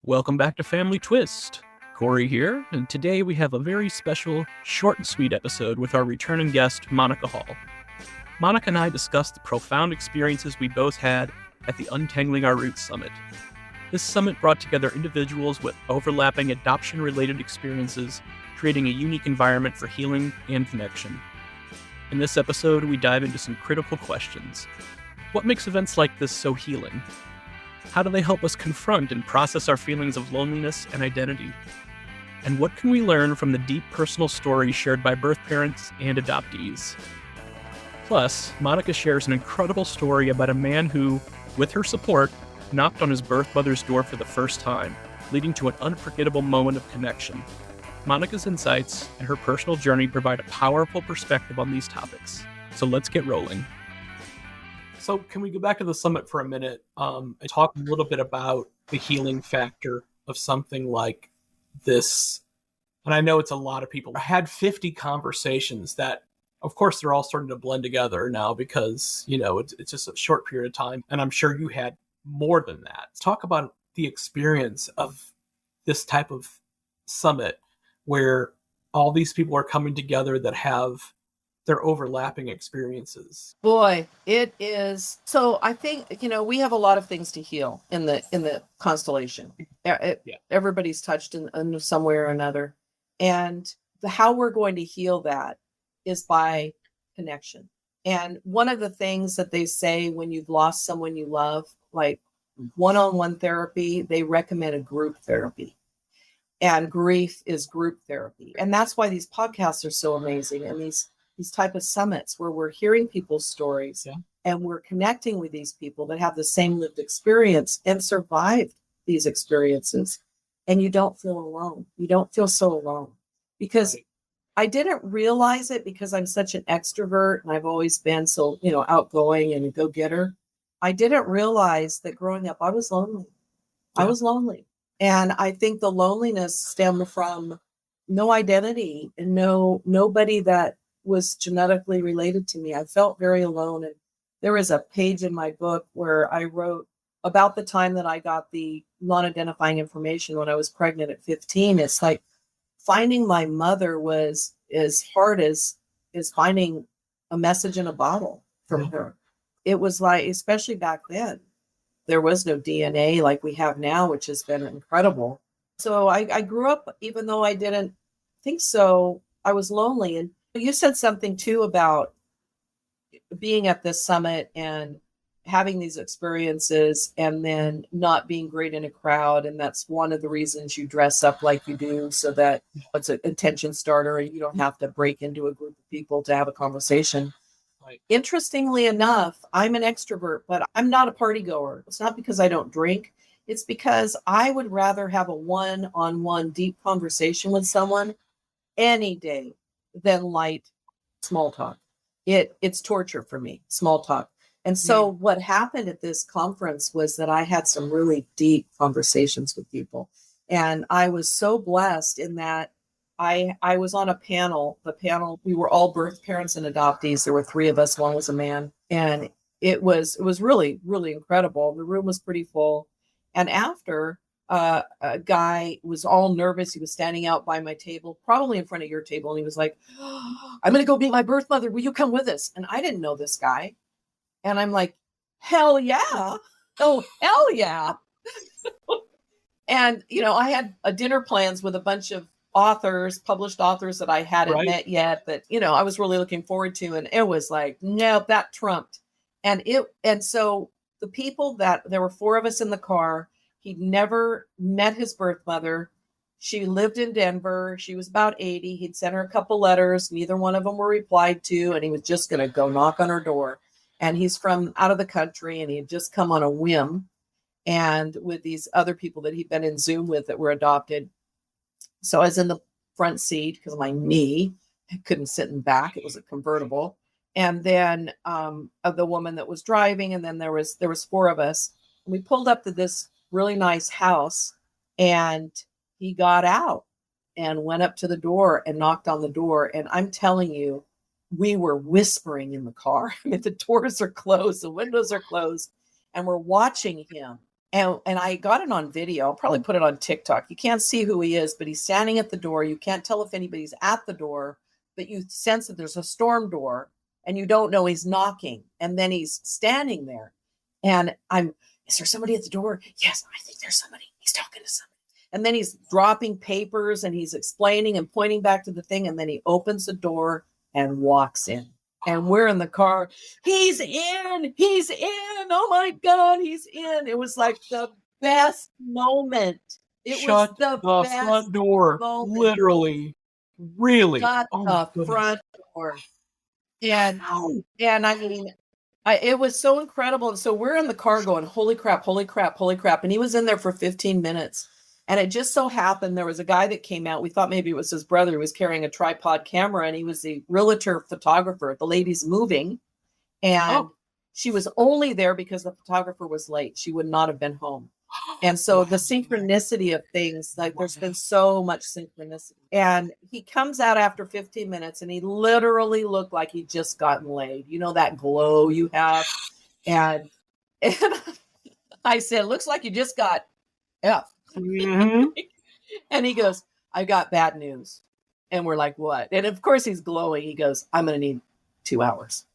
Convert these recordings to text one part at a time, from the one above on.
Welcome back to Family Twist. Corey here, and today we have a very special, short and sweet episode with our returning guest, Monica Hall. Monica and I discussed the profound experiences we both had at the Untangling Our Roots Summit. This summit brought together individuals with overlapping adoption-related experiences, creating a unique environment for healing and connection. In this episode, we dive into some critical questions. What makes events like this so healing? How do they help us confront and process our feelings of loneliness and identity? And what can we learn from the deep personal stories shared by birth parents and adoptees? Plus, Monica shares an incredible story about a man who, with her support, knocked on his birth mother's door for the first time, leading to an unforgettable moment of connection. Monica's insights and her personal journey provide a powerful perspective on these topics. So let's get rolling. So can we go back to the summit for a minute and talk a little bit about the healing factor of something like this? And I know it's a lot of people. I had 50 conversations that, of course, they're all starting to blend together now because, it's just a short period of time. And I'm sure you had more than that. Let's talk about the experience of this type of summit where all these people are coming together that have their overlapping experiences. Boy, it is. So I think, we have a lot of things to heal in the constellation. Everybody's touched in some way or another. And how we're going to heal that is by connection. And one of the things that they say when you've lost someone you love, like one-on-one therapy, they recommend a group therapy. And grief is group therapy. And that's why these podcasts are so amazing. And these type of summits where we're hearing people's stories and we're connecting with these people that have the same lived experience and survived these experiences. And you don't feel alone. You don't feel so alone because I didn't realize it because I'm such an extrovert and I've always been so, outgoing and a go-getter. I didn't realize that growing up, I was lonely. Yeah. I was lonely. And I think the loneliness stemmed from no identity and nobody that was genetically related to me. I felt very alone. And there was a page in my book where I wrote about the time that I got the non-identifying information when I was pregnant at 15. It's like finding my mother was as hard as finding a message in a bottle from her. It was like, especially back then, there was no DNA like we have now, which has been incredible. So I grew up, even though I didn't think so, I was lonely. And you said something too about being at this summit and having these experiences and then not being great in a crowd. And that's one of the reasons you dress up like you do so that it's an attention starter and you don't have to break into a group of people to have a conversation. Right. Interestingly enough, I'm an extrovert, but I'm not a party goer. It's not because I don't drink. It's because I would rather have a one-on-one deep conversation with someone any day than light small talk. It's torture for me, small talk. And so what happened at this conference was that I had some really deep conversations with people. And I was so blessed in that I was on a panel. The panel, we were all birth parents and adoptees. There were 3 of us. One was a man. And it was really, really incredible. The room was pretty full. And after, a guy was all nervous. He was standing out by my table, probably in front of your table. And he was like, I'm going to go meet my birth mother. Will you come with us? And I didn't know this guy. And I'm like, hell yeah. Oh, hell yeah. And, I had a dinner plans with a bunch of published authors that I hadn't met yet, that, I was really looking forward to. And it was like, no, that trumped. And so the people there were 4 of us in the car. He'd never met his birth mother. She lived in Denver. She was about 80. He'd sent her a couple letters. Neither one of them were replied to. And he was just going to go knock on her door. And he's from out of the country. And he had just come on a whim. And with these other people that he'd been in Zoom with that were adopted. So I was in the front seat because of my knee. I couldn't sit in back. It was a convertible. And then the woman that was driving. And then there was 4 of us. And we pulled up to this really nice house, and he got out and went up to the door and knocked on the door. And I'm telling you, we were whispering in the car. I mean, the doors are closed, the windows are closed, and we're watching him And I got it on video. I'll probably put it on TikTok. You can't see who he is, but he's standing at the door. You can't tell if anybody's at the door, but you sense that there's a storm door and you don't know he's knocking. And then he's standing there. And is there somebody at the door? Yes, I think there's somebody. He's talking to somebody. And then he's dropping papers and he's explaining and pointing back to the thing. And then he opens the door and walks in. And we're in the car. He's in. He's in. Oh my God, he's in. It was like the best moment. It was the best front door. moment. Literally. Really. Shut the front door. And I mean, it was so incredible. So we're in the car going, holy crap, holy crap, holy crap. And he was in there for 15 minutes. And it just so happened there was a guy that came out. We thought maybe it was his brother who was carrying a tripod camera, and he was the realtor photographer. The lady's moving, and she was only there because the photographer was late. She would not have been home. And so the synchronicity of things, like there's been so much synchronicity. And he comes out after 15 minutes and he literally looked like he'd just gotten laid. You know, that glow you have. And I said, looks like you just got F. Mm-hmm. And he goes, I got bad news. And we're like, what? And of course he's glowing. He goes, I'm going to need 2 hours.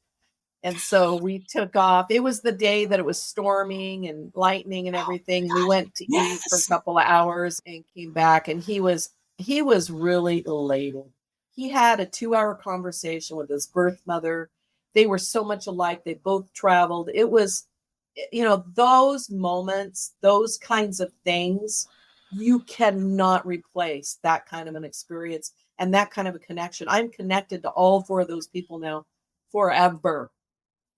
And so we took off. It was the day that it was storming and lightning and everything. We went to eat for a couple of hours and came back. And he was really elated. He had a 2-hour conversation with his birth mother. They were so much alike. They both traveled. It was, you know, those moments, those kinds of things, you cannot replace that kind of an experience and that kind of a connection. I'm connected to all 4 of those people now forever.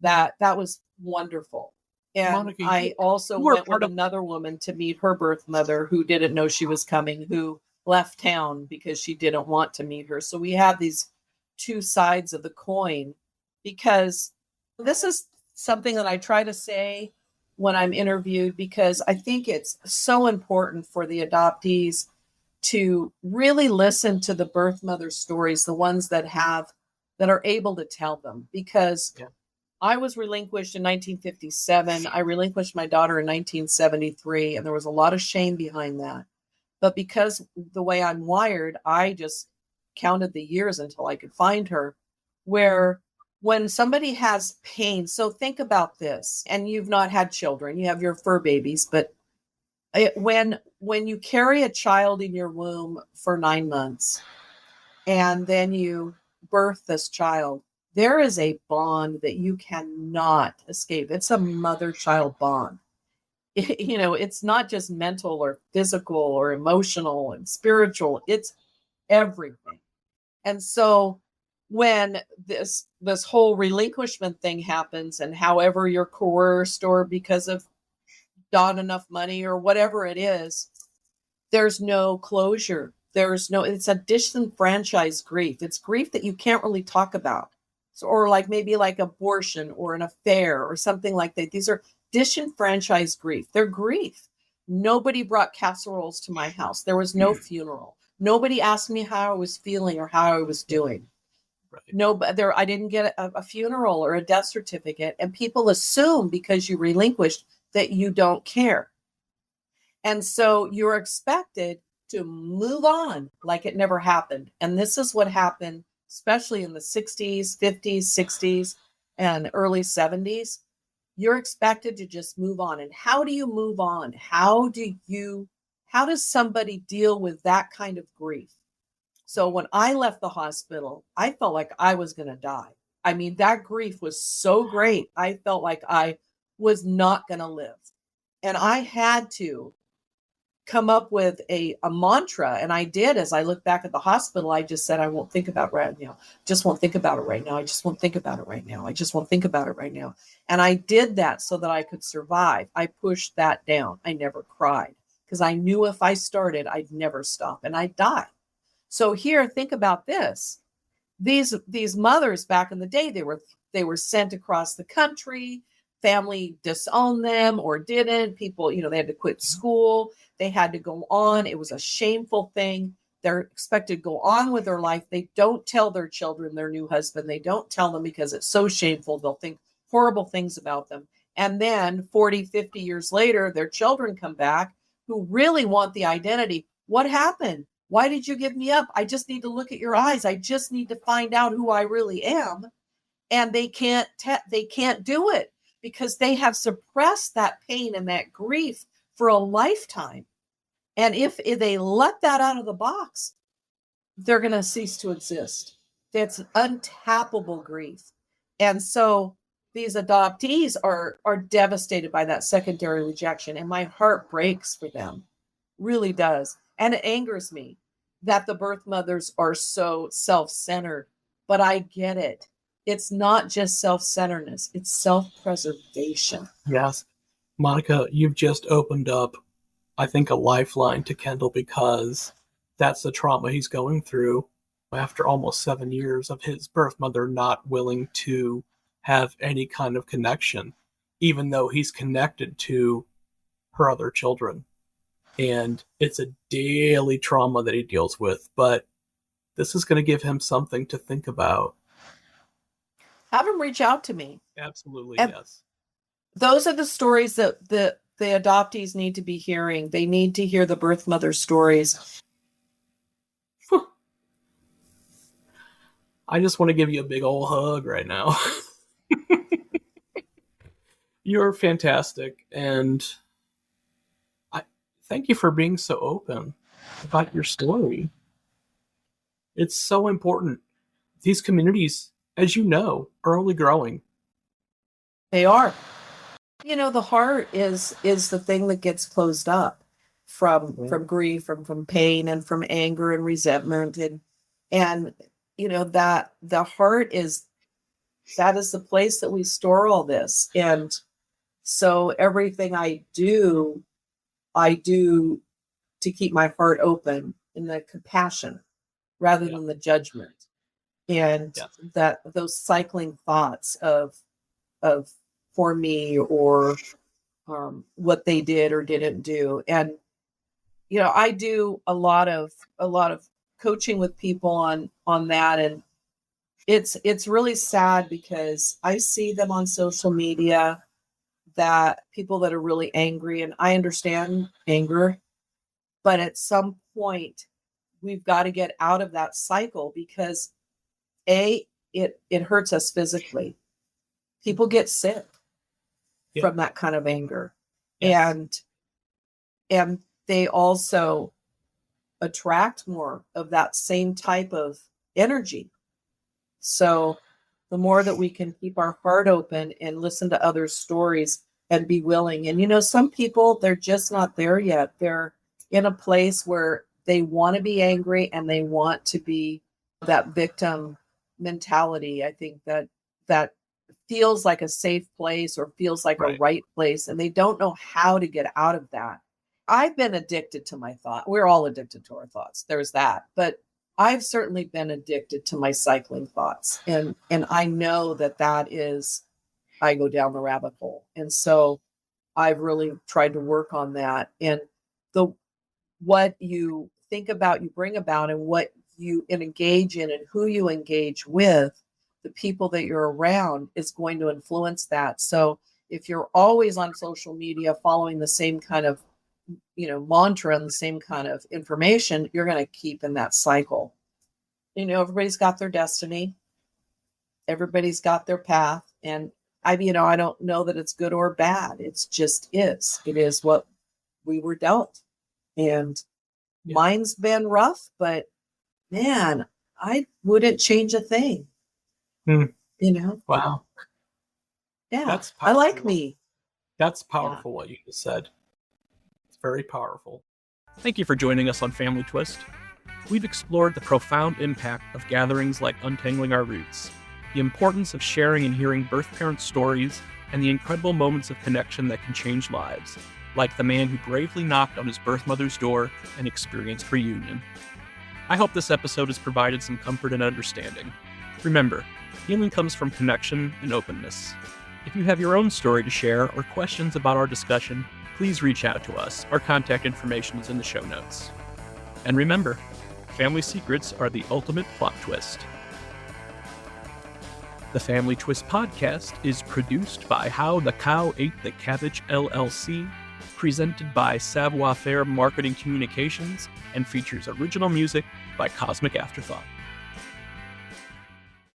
That was wonderful. And Monica, I also went with another woman to meet her birth mother who didn't know she was coming, who left town because she didn't want to meet her. So we have these 2 sides of the coin, because this is something that I try to say when I'm interviewed, because I think it's so important for the adoptees to really listen to the birth mother stories, the ones that are able to tell them, because I was relinquished in 1957. I relinquished my daughter in 1973, and there was a lot of shame behind that. But because the way I'm wired, I just counted the years until I could find her, where when somebody has pain, so think about this, and you've not had children, you have your fur babies, but when you carry a child in your womb for 9 months and then you birth this child, there is a bond that you cannot escape. It's a mother-child bond. You know, it's not just mental or physical or emotional and spiritual. It's everything. And so when this whole relinquishment thing happens, and however you're coerced or because of not enough money or whatever it is, there's no closure. It's a disenfranchised grief. It's grief that you can't really talk about. So, or like maybe like abortion or an affair or something like that. These are disenfranchised grief. They're grief. Nobody brought casseroles to my house. There was no funeral. Nobody asked me how I was feeling or how I was doing. Right. No, I didn't get a funeral or a death certificate. And people assume because you relinquished that you don't care. And so you're expected to move on like it never happened. And this is what happened, especially in the 60s, 50s, 60s, and early 70s. You're expected to just move on. And how do you move on? How does somebody deal with that kind of grief? So when I left the hospital, I felt like I was going to die. I mean, that grief was so great. I felt like I was not going to live. And I had to come up with a mantra. And I did. As I look back at the hospital, I just said, I won't think about it right now. Just won't think about it right now. I just won't think about it right now. I just won't think about it right now. And I did that so that I could survive. I pushed that down. I never cried because I knew if I started, I'd never stop and I'd die. So here, think about this. These mothers back in the day, they were sent across the country. Family disowned them or didn't. People, they had to quit school. They had to go on. It was a shameful thing. They're expected to go on with their life. They don't tell their children their new husband. They don't tell them because it's so shameful. They'll think horrible things about them. And then 40, 50 years later, their children come back who really want the identity. What happened? Why did you give me up? I just need to look at your eyes. I just need to find out who I really am. And they can't do it because they have suppressed that pain and that grief for a lifetime. And if they let that out of the box, they're going to cease to exist. That's untappable grief. And so these adoptees are devastated by that secondary rejection. And my heart breaks for them, really does. And it angers me that the birth mothers are so self-centered, but I get it. It's not just self-centeredness, it's self-preservation. Yes. Monica, you've just opened up, I think, a lifeline to Kendall, because that's the trauma he's going through after almost 7 years of his birth mother not willing to have any kind of connection, even though he's connected to her other children. And it's a daily trauma that he deals with, but this is going to give him something to think about. Have him reach out to me. Absolutely, and yes. Those are the stories that the adoptees need to be hearing. They need to hear the birth mother stories. I just want to give you a big old hug right now. You're fantastic, and I thank you for being so open about your story. It's so important. These communities, as you know, are only growing. They are. You know, the heart is the thing that gets closed up from grief, from pain, and from anger and resentment, and you know that the heart is the place that we store all this. And so everything I do to keep my heart open in the compassion rather than the judgment. And that those cycling thoughts of for me, or what they did or didn't do. And you know, I do a lot of coaching with people on that, and it's really sad because I see them on social media, that people that are really angry, and I understand anger, but at some point we've got to get out of that cycle, because it hurts us physically. People get sick from that kind of anger. Yes. And they also attract more of that same type of energy. So the more that we can keep our heart open and listen to other stories and be willing. And, you know, some people, they're just not there yet. They're in a place where they want to be angry and they want to be that victim mentality. I think that feels like a safe place or feels like a right place, and they don't know how to get out of that. I've been addicted to my thought. We're all addicted to our thoughts. There's that. But I've certainly been addicted to my cycling thoughts. And I know that is, I go down the rabbit hole. And so I've really tried to work on that. And what you think about, you bring about, and what you engage in and who you engage with, the people that you're around, is going to influence that. So if you're always on social media following the same kind of, you know, mantra and the same kind of information, you're going to keep in that cycle. You know, everybody's got their destiny. Everybody's got their path. And I don't know that it's good or bad. It's just is. It is what we were dealt. And mine's been rough, but man, I wouldn't change a thing. You know? Wow. Yeah. I like me. That's powerful what you just said. It's very powerful. Thank you for joining us on Family Twist. We've explored the profound impact of gatherings like Untangling Our Roots, the importance of sharing and hearing birth parents' stories, and the incredible moments of connection that can change lives, like the man who bravely knocked on his birth mother's door and experienced reunion. I hope this episode has provided some comfort and understanding. Remember, healing comes from connection and openness. If you have your own story to share or questions about our discussion, please reach out to us. Our contact information is in the show notes. And remember, family secrets are the ultimate plot twist. The Family Twist podcast is produced by How the Cow Ate the Cabbage LLC, presented by Savoir Faire Marketing Communications, and features original music by Cosmic Afterthought.